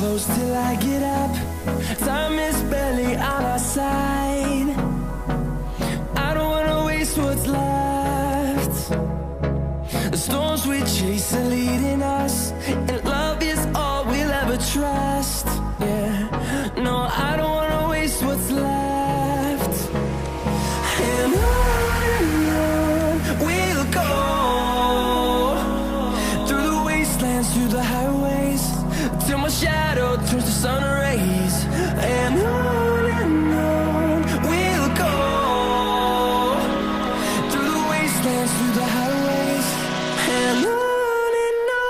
close till I get up. Time is barely on our side. I don't wanna waste what's left. The storms we chase are leading us, and love is all we'll ever trust. Yeah, no, I don't wanna waste what's left. And on we'll go, through the wastelands, through the highways, till my shadow turns to sun rays. And on we'll go, through the wastelands, through the highways, and on we'll go.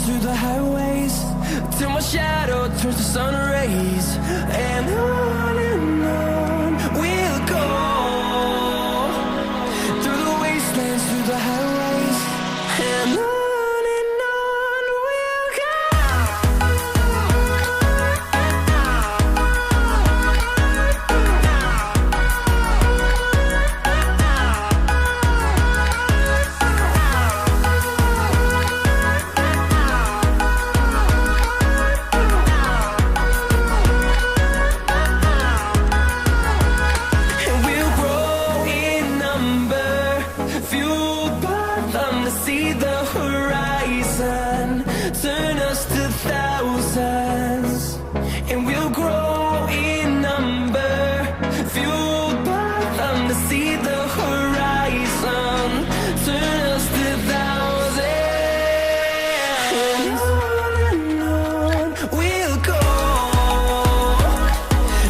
Through the highways, till my shadow turns to sun rays. And on we'll go, through the wastelands, through the highways, and on we'll go. See the horizon turn us to thousands, and we'll grow in number, fueled by them. To see the horizon turn us to thousands, and on we'll go,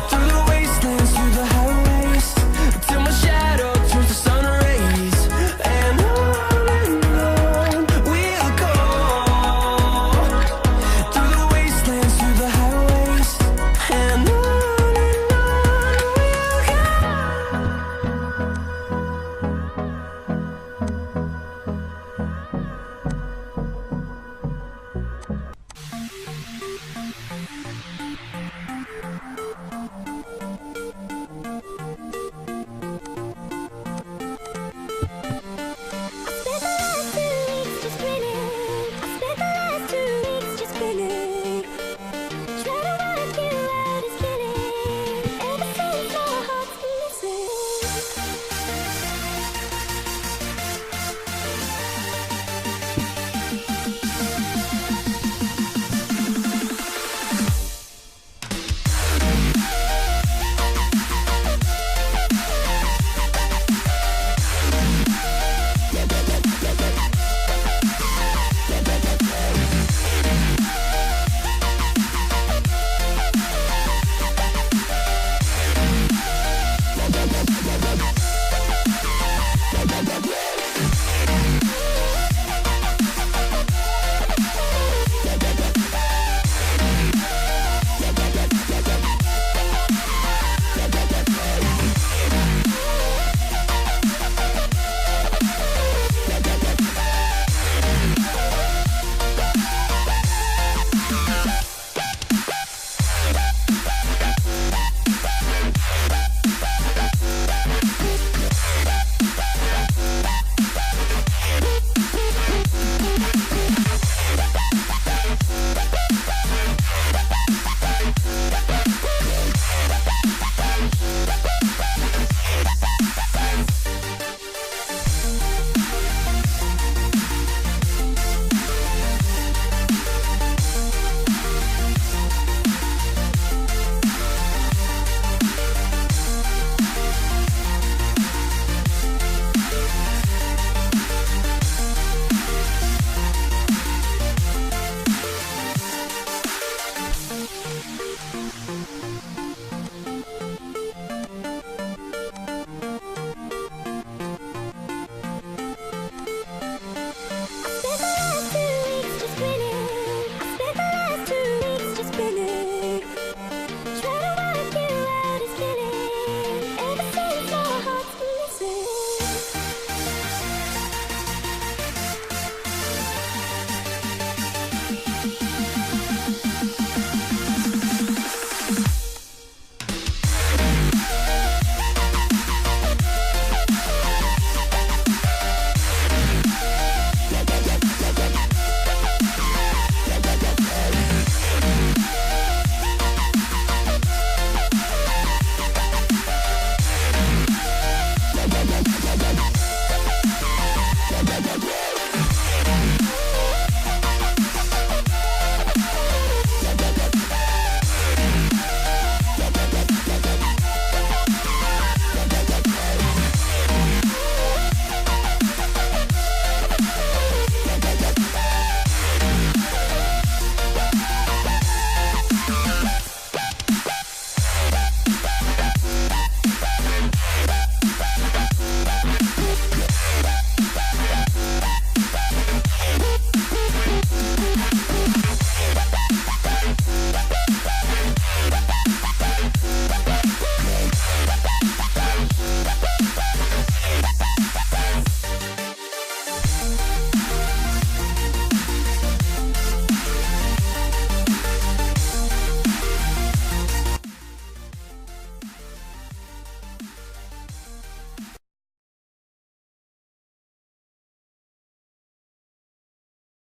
through the wastelands, through the highways, till my shadow turns to sun rays. And